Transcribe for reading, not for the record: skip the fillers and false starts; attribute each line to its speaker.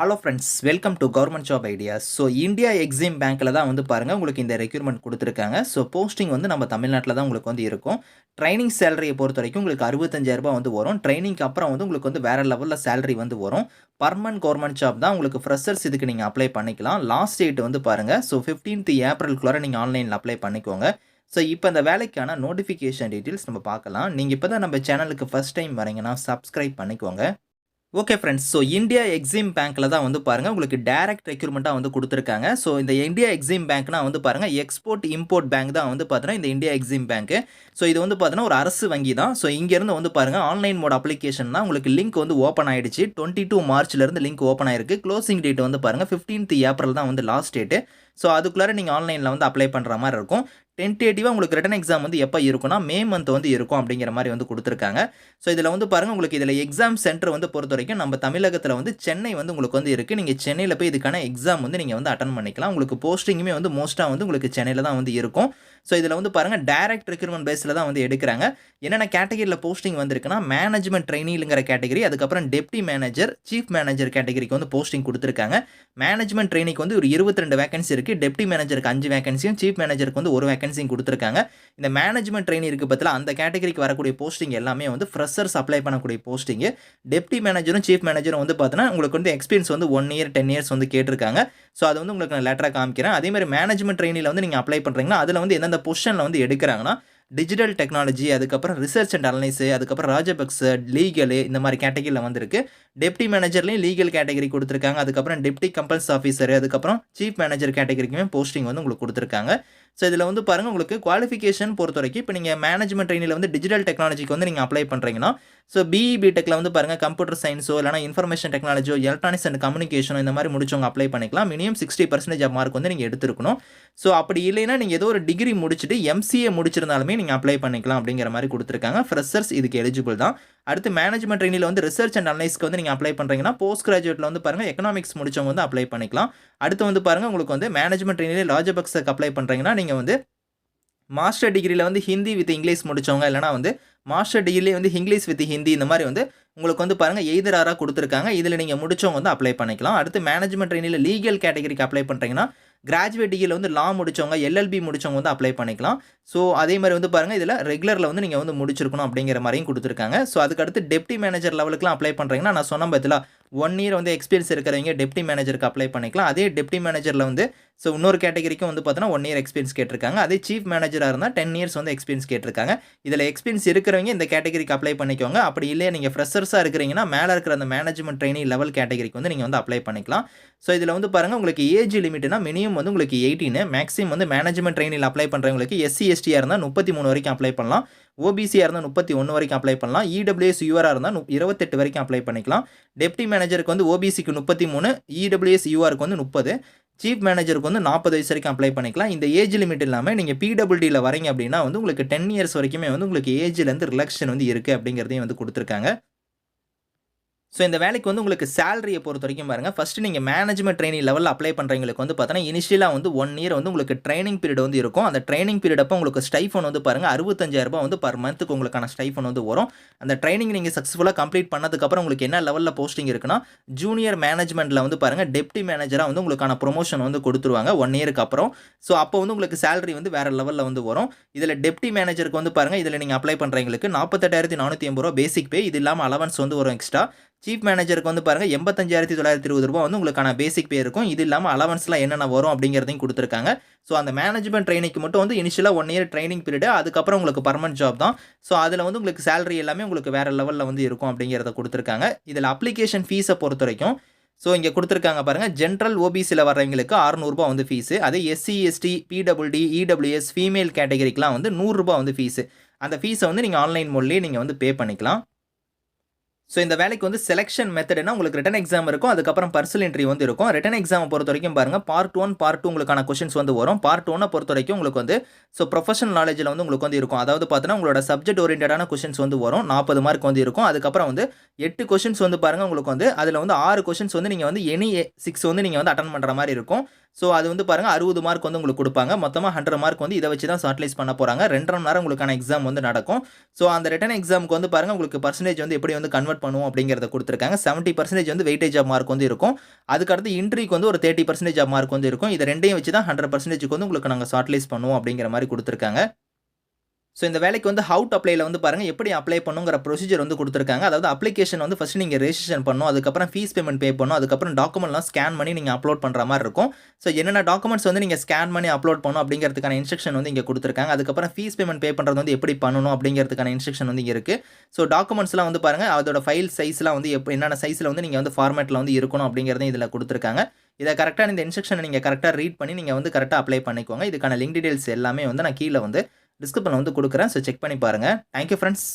Speaker 1: Hello friends, welcome to government job ideas. So India Exim பேங்க்கில் தான் வந்து பாருங்கள் உங்களுக்கு இந்த ரெக்யூர்மெண்ட் கொடுத்துருக்காங்க. ஸோ போஸ்டிங் வந்து நம்ம தமிழ்நாட்டில் தான் உங்களுக்கு வந்து இருக்கும். ட்ரைனிங் சேலரியை பொறுத்த வரைக்கும் உங்களுக்கு 65,000 வந்து வரும். ட்ரைனிங்க்கு அப்புறம் வந்து உங்களுக்கு வந்து வேறு லெவலில் சேலரி வந்து வரும். பர்மனன்ட் கவர்மெண்ட் ஜாப் தான். உங்களுக்கு ஃப்ரெஷர்ஸ் இதுக்கு நீங்கள் அப்ளை பண்ணிக்கலாம். லாஸ்ட் டேட் வந்து பாருங்கள். ஸோ 15th ஏப்ரலுக்குள்ளார நீங்கள் ஆன்லைனில் அப்ளை பண்ணிக்கோங்க. ஸோ இப்போ இந்த வேலைக்கான நோட்டிஃபிகேஷன் டீட்டெயில்ஸ் நம்ம பார்க்கலாம். நீங்கள் இப்போ தான் நம்ம சேனலுக்கு ஃபஸ்ட் டைம் வரீங்கன்னா சப்ஸ்கிரைப் பண்ணிக்கோங்க. Okay friends, so India Exim பேங்க்கில் தான் வந்து பாருங்கள் உங்களுக்கு டைரக்ட் ரெக்யூர்மெண்ட்டாக வந்து கொடுத்துருக்காங்க. ஸோ இந்த இந்தியா எக்ஸிம் பேங்க்னா வந்து பாருங்கள் எக்ஸ்போர்ட் இம்போர்ட் பேங்க் தான் வந்து பார்த்தீங்கன்னா இந்த இந்தியா எக்ஸிம் பேங்க். ஸோ இது வந்து பார்த்தீங்கன்னா ஒரு அரசு வங்கி தான். ஸோ இங்கேருந்து வந்து பாருங்கள் ஆன்லைன் மோட் அப்ளிகேஷன் தான். உங்களுக்கு லிங்க் வந்து ஓப்பன் ஆகிடுச்சு. 22 மார்ச்லேருந்து லிங்க் ஓப்பன் ஆயிருக்கு. க்ளோசிங் டேட் வந்து பாருங்கள் 15th ஏப்ரல் தான் வந்து லாஸ்ட் டேட்டு. ஸோ அதுக்குள்ளார நீங்கள் ஆன்லைனில் வந்து அப்ளை பண்ணுற மாதிரி இருக்கும். டென்டேட்டிவாக உங்களுக்கு ரிட்டன் எக்ஸாம் வந்து எப்போ இருக்குன்னா மே மந்த் வந்து இருக்கும் அப்படிங்கிற மாதிரி வந்து கொடுத்துருக்காங்க. ஸோ இதில் வந்து பாருங்கள் உங்களுக்கு இதில் எக்ஸாம் சென்டர் வந்து பொறுத்த வரைக்கும் நம்ம தமிழகத்தில் வந்து சென்னை வந்து உங்களுக்கு வந்து இருக்குது. நீங்கள் சென்னையில் போய் இதுக்கான எக்ஸாம் வந்து நீங்கள் வந்து அட்டன் பண்ணிக்கலாம். உங்களுக்கு போஸ்டிங்குமே வந்து மோஸ்ட்டாக வந்து உங்களுக்கு சென்னையில் தான் வந்து இருக்கும். ஸோ இதில் வந்து பாருங்கள் டைரக்ட் ரெக்ரூட்மெண்ட் பேஸில் தான் வந்து எடுக்கிறாங்க. என்னென்ன கேட்டகரியில் போஸ்டிங் வந்துருக்குன்னா மேனேஜ்மெண்ட் ட்ரெயினிங்கிற கேட்டகரி, அதுக்கப்புறம் டெப்டி மேனேஜர், சீஃப் மேனேஜர் கேட்டகரிக்கு வந்து போஸ்டிங் கொடுத்துருக்காங்க. மேனேஜ்மெண்ட் ட்ரெயினிக்கு வந்து ஒரு 22 வேகன்சி இருக்குது. டெப்டி மேனேஜருக்கு 5 வேகன்சியும், சீஃப் மேனேஜருக்கு வந்து 1 வேகன்சியும் கொடுத்துருக்காங்க. இந்த மேனேஜ்மெண்ட் ட்ரெயினி இருக்குது பற்றில அந்த கேட்டகரிக்கு வரக்கூடிய போஸ்டிங் எல்லாமே வந்து ஃப்ரெஷர்ஸ் அப்ளை பண்ணக்கூடிய போஸ்டிங். டெப்டி மேனேஜரும் சீஃப் மேனேஜரும் வந்து பார்த்தீங்கன்னா உங்களுக்கு வந்து எக்ஸ்பீரியன்ஸ் வந்து 1 இயர் 10 இயர்ஸ் வந்து கேட்டிருக்காங்க. ஸோ அது வந்து உங்களுக்கு நான் லெட்டராக காமிக்கிறேன். அதேமாதிரி மேனேஜ்மெண்ட் ட்ரெயினியில் வந்து நீங்கள் அப்ளை பண்ணுறீங்கன்னா அதில் வந்து எந்தெந்த பொசிஷனில் வந்து எடுக்கிறாங்கன்னா டிஜிட்டல் டெக்னாலஜி, அதுக்கப்புறம் ரிசர்ச் அண்ட் அனலைஸ், அதுக்கப்புறம் ராஜபக்ஸ், லீகலு, இந்த மாதிரி கேட்டகரியில் வந்துருக்கு. டெப்டி மேனேஜர்லேயும் லீகல் கேட்டகரி கொடுத்துருக்காங்க. அதுக்கப்புறம் டெப்டி கம்பல்ஸ் ஆஃபீஸர், அதுக்கப்புறம் சீஃப் மேனேஜர் கேட்டகரிக்குமே போஸ்டிங் வந்து உங்களுக்கு கொடுத்துருக்காங்க. ஸோ இதில் வந்து பாருங்கள் உங்களுக்கு குவாலிஃபிகேஷன் பொறுத்த வரைக்கும் இப்போ நீங்கள் மேனேஜ்மெண்ட் ட்ரெயினில் வந்து டிஜிட்டல் டெக்னாலஜிக்கு வந்து நீங்கள் அப்ளை பண்ணுறீங்கன்னா ஸோ பிஇ பிடெக்கில் வந்து பாருங்கள் கம்ப்யூட்டர் சயின்ஸோ இல்லைனா இன்ஃபர்மேஷன் டெக்னாலஜியோ எலக்ட்ரானிக்ஸ் அண்ட் கம்யூனிகேஷனோ இந்த மாதிரி முடிச்சவங்க அப்ளை பண்ணிக்கலாம். மினிமம் 60% ஆஃப் மார்க் வந்து நீங்கள் எடுத்துருக்கணும். ஸோ அப்படி இல்லைன்னா நீங்கள் ஏதோ ஒரு டிகிரி முடிச்சுட்டு எம்சிஏ முடிச்சிருந்தாலுமே நீங்கள் அப்ளை பண்ணிக்கலாம் அப்படிங்கிற மாதிரி கொடுத்துருக்காங்க. ஃப்ரெஷர்ஸ் இதுக்கு எலிஜிபிள் தான். அடுத்து மேனேஜ்மெண்ட் ட்ரெயினில் வந்து ரிசர்ச் அண்ட் அனலைஸ்க்கு வந்து நீங்கள் அப்ளை பண்ணுறீங்கன்னா போஸ்ட் கிராஜுவேட்டில் வந்து பாருங்கள் எக்கனாமிக்ஸ் முடிச்சவங்க வந்து அப்ளை பண்ணிக்கலாம். அடுத்து வந்து பாருங்கள் உங்களுக்கு வந்து மேனேஜ்மெண்ட் ட்ரெயினில் ராஜபக்ஸுக்கு அப்ளை பண்ணுறீங்கன்னா நீங்கள் வந்து மாஸ்டர் டிகிரியில் வந்து ஹிந்தி வித் இங்கிலீஷ் முடிச்சவங்க, இல்லைனா வந்து மாஸ்டர் டிகிரிலே வந்து இங்கிலீஷ் வித் ஹிந்தி, இந்த மாதிரி வந்து உங்களுக்கு வந்து பாருங்கள் எய்தர் ஆராக கொடுத்துருக்காங்க. இதில் நீங்கள் முடிச்சவங்க வந்து அப்ளை பண்ணிக்கலாம். அடுத்து மேனேஜ்மெண்ட் ட்ரெயினில் லீகல் கேட்டகரிக்கு அப்ளை பண்ணுறீங்கன்னா கிராஜுவேட் டிகிரியில் வந்து லா முடிச்சவங்க, எல்எல்பி முடிச்சவங்க வந்து அப்ளை பண்ணிக்கலாம். ஸோ அதே மாதிரி வந்து பாருங்கள் இதில் ரெகுலரில் வந்து நீங்கள் வந்து முடிச்சிருக்கணும் அப்படிங்கிற மாதிரியும் கொடுத்துருக்காங்க. ஸோ அதுக்கடுத்து டெப்டி மேனேஜர் லெவலுக்குலாம் அப்ளை பண்ணுறீங்கன்னா நான் சொன்ன பற்றில 1 இயர் வந்து எக்ஸ்பீரியன்ஸ் இருக்கிறவங்க டெப்டி மேனேஜருக்கு அப்ளை பண்ணிக்கலாம். அதே டெப்டி மேனேஜரில் வந்து ஸோ இன்னொரு கேட்டகரிக்கும் வந்து பார்த்தோன்னா 1 இயர் எக்ஸ்பீரியன்ஸ் கேட்டிருக்காங்க. அதே சீஃப் மேனேஜராக இருந்தால் 10 இயர்ஸ் வந்து எக்ஸ்பீரியன்ஸ் கேட்டிருக்காங்க. இதில் எக்ஸ்பீரியன்ஸ் இருக்கிறவங்க இந்த கேட்டகரிக்கு அப்ளை பண்ணிக்கோங்க. அப்படி இல்லையா நீங்கள் ஃப்ரெஷர்ஸாக இருக்கிறீங்கன்னா மேலே இருக்கிற அந்த மேனேஜ்மெண்ட் ட்ரெயினி லெவல் கேட்டகரிக்கு வந்து நீங்கள் வந்து அப்ளை பண்ணிக்கலாம். ஸோ இதில் வந்து பாருங்கள் உங்களுக்கு ஏஜ் லிமிட்னா மினிமம் வந்து உங்களுக்கு 18, மேக்ஸிமம் வந்து மேனேஜ்மெண்ட் ட்ரெயினில் அப்ளை பண்ணுறவங்களுக்கு SC STயாக இருந்தால் 33 வரைக்கும் அப்ளை பண்ணலாம். OBCயாக இருந்தால் 31 வரைக்கும் அப்ளை பண்ணலாம். EWS URஆக இருந்தால் 28 வரைக்கும் அப்ளை பண்ணிக்கலாம். டெப்டி மேனேஜருக்கு வந்து OBCக்கு 33, EWS URக்கு வந்து 30, சீஃப் மேனேஜருக்கு வந்து 40 வயசு வரைக்கும் அப்ளை பண்ணிக்கலாம். இந்த ஏஜ் லிமிட் இல்லாமல் நீங்கள் PWDயில் வரீங்க அப்படின்னா வந்து உங்களுக்கு 10 இயர்ஸ் வரைக்குமே வந்து உங்களுக்கு ஏஜ்லேருந்து ரிலாக்ஷன் வந்து இருக்குது அப்படிங்கிறதையும் வந்து கொடுத்துருக்காங்க. ஸோ இந்த வேலைக்கு வந்து உங்களுக்கு சேலரியை பொறுத்த வரைக்கும் பாருங்கள், ஃபஸ்ட்டு நீங்கள் மேனேஜ்மெண்ட் ட்ரெயினிங் லெவலில் அப்ளை பண்ணுறவங்களுக்கு வந்து பார்த்தோன்னா இனிஷியலாக வந்து 1 இயர் வந்து உங்களுக்கு ட்ரைனிங் பீரியட் வந்து இருக்கும். அந்த ட்ரைனிங் பீரியட் அப்போ உங்களுக்கு ஸ்டைஃபன் வந்து பாருங்கள் 65,000 வந்து பர் மந்த்துக்கு உங்களுக்கான ஸ்டைஃபன் வந்து வரும். அந்த ட்ரைனிங் நீங்கள் சக்ஸஸ்ஃபுல்லாக கம்ப்ளீட் பண்ணதுக்கப்புறம் உங்களுக்கு என்ன லெவலில் போஸ்டிங் இருக்குன்னா ஜூனியர் மேனேஜ்மெண்ட்டில் வந்து பாருங்கள் டெப்டி மேனேஜராக வந்து உங்களுக்கான ப்ரொமோஷன் வந்து கொடுத்துருவாங்க 1 இயருக்கு அப்புறம். ஸோ அப்போ வந்து உங்களுக்கு சேலரி வந்து வேறு லெவலில் வந்து வரும். இதில் டெப்டி மேனேஜருக்கு வந்து பாருங்கள் இதில் நீங்கள் அப்ளை பண்ணுறவங்களுக்கு 48,450 பேசிக் பே, இது இல்லாமல் அலவன்ஸ் வந்து வரும் எக்ஸ்ட்ரா. சீஃப் மேனேஜருக்கு வந்து பாருங்கள் 85,920 வந்து உங்களுக்கான பேசிக் பே இருக்கும். இது இல்லாமல் அலவன்ஸ்லாம் என்னென்ன வரும் அப்படிங்கிறதையும் கொடுத்துருக்காங்க. ஸோ அந்த மேனேஜ்மெண்ட் ட்ரெயினிங்க்கு மட்டும் வந்து இனிஷியலாக 1 இயர் ட்ரைனிங் பீரியட், அதுக்கப்புறம் உங்களுக்கு பர்மனன்ட் ஜாப் தான். ஸோ அதில் வந்து உங்களுக்கு சேலரி எல்லாமே உங்களுக்கு வேறு லெவலில் வந்து இருக்கும் அப்படிங்கிறத கொடுத்துருக்காங்க. இதில் அப்ளிகேஷன் ஃபீஸை பொறுத்த வரைக்கும் ஸோ இங்கே கொடுத்துருக்காங்க பாருங்கள், ஜென்ரல் OBCயில் வர்றவங்களுக்கு 600 வந்து ஃபீஸு. அதே SC ST PWD EWS female கேட்டகரிக்கெலாம் வந்து 100 வந்து ஃபீஸு. அந்த ஃபீஸை வந்து நீங்கள் ஆன்லைன் மோட்லேயே நீங்கள் வந்து பே பண்ணிக்கலாம். ஸோ இந்த வேலைக்கு வந்து செலெக்ஷன் மெத்தட்னா உங்களுக்கு ரிட்டன் எக்ஸாம் இருக்கும், அதுக்கப்புறம் பர்சனல் இன்டர்வியூ வந்து இருக்கும். ரிட்டன் எக்ஸாமை பொறுத்த வரைக்கும் பாருங்கள் பார்ட் 1 பார்ட் 2 உங்களுக்கான கொஷின்ஸ் வந்து வரும். பார்ட் 1 பொறுத்த வரைக்கும் உங்களுக்கு வந்து ஸோ ப்ரொஃபஷனல் நாலேஜில் வந்து உங்களுக்கு வந்து இருக்கும். அதாவது பார்த்தீங்கன்னா உங்களோட சப்ஜெக்ட் ஓரியன்டான கொஷின்ஸ் வந்து வரும். 40 மார்க் வந்து இருக்கும். அதுக்கப்புறம் வந்து 8 கொஷின்ஸ் வந்து பாருங்கள் உங்களுக்கு வந்து அதில் வந்து 6 கொஷின்ஸ் வந்து நீங்கள் வந்து எனி 6 வந்து நீங்கள் வந்து அட்டன் பண்ணுற மாதிரி இருக்கும். ஸோ அது வந்து பாருங்கள் 60 மார்க் வந்து உங்களுக்கு கொடுப்பாங்க. மொத்தமாக 100 மார்க் வந்து இதை வச்சு தான் ஷார்ட்லிஸ்ட் பண்ண போகிறாங்க. 2.5 மணி நேரம் உங்களுக்கான எக்ஸாம் வந்து நடக்கும். ஸோ அந்த ரிட்டன் எக்ஸாமுக்கு வந்து பாருங்கள் உங்களுக்கு பர்சன்டேஜ் வந்து எப்படி வந்து கன்வெர்ட் பண்ணுவோம் அப்படிங்கிறத கொடுத்துருக்காங்க. 70% வந்து வெயிட்டேஜ் ஆஃப் மார்க் வந்து இருக்கும். அதுக்கடுத்து இன்ட்ரிக்கு வந்து ஒரு 30% ஆஃப் மார்க் வந்து இருக்கும். இதை ரெண்டையும் வச்சு தான் 100% வந்து உங்களுக்கு நாங்கள் ஷார்ட்லிஸ்ட் பண்ணுவோம் அப்படிங்கிற மாதிரி கொடுத்துருக்காங்க. ஸோ இந்த வேலைக்கு வந்து ஹவு டு அப்ளைல வந்து பாருங்க எப்படி அப்ளை பண்ணுங்கிற ப்ரொசீஜர் வந்து கொடுத்துருக்காங்க. அதாவது அப்ளிகேஷன் வந்து ஃபர்ஸ்ட் நீங்க ரெஜிஸ்ட்ரேஷன் பண்ணணும். அதுக்கப்புறம் ஃபீஸ் பேமெண்ட் பே பண்ணணும். அதுக்கப்புறம் டாக்குமெண்ட்லாம் ஸ்கேன் பண்ணி நீங்க அப்லோட் பண்ற மாதிரி இருக்கும். ஸோ என்னென்ன டாக்குமெண்ட்ஸ் வந்து நீங்க ஸ்கேன் பண்ணி அப்லோட் பண்ணணும் அப்படிங்கிறதுக்கான இன்ஸ்ட்ரக்ஷன் வந்து இங்க கொடுத்துருக்காங்க. அதுக்கப்புறம் ஃபீஸ் பேமெண்ட் பே பண்றது வந்து எப்படி பண்ணணும் அப்படிங்கிறதுக்கான இன்ஸ்ட்ரக்ஷன் வந்து இங்க இருக்கு. ஸோ டாக்குமெண்ட்ஸ்லாம் வந்து பாருங்க அதோட ஃபைல் சைஸ்லாம் வந்து என்னென்ன சைஸ்ல வந்து நீங்க வந்து ஃபார்மேட்ல வந்து இருக்கணும் அப்படிங்கிறதையும் இதுல கொடுத்துருக்காங்க. இதை கரெக்டாக இந்த இன்ஸ்ட்ரக்ஷனை நீங்கள் கரெக்டாக ரீட் பண்ணி நீங்கள் வந்து கரெக்டாக அப்ளை பண்ணிக்கோங்க. இதுக்கான லிங்க் டீடைல்ஸ் எல்லாமே வந்து நான் கீழே வந்து டிஸ்கிரிப்ஷனில் வந்து கொடுக்குறேன். ஸோ செக் பண்ணி பாருங்கள். Thank you friends.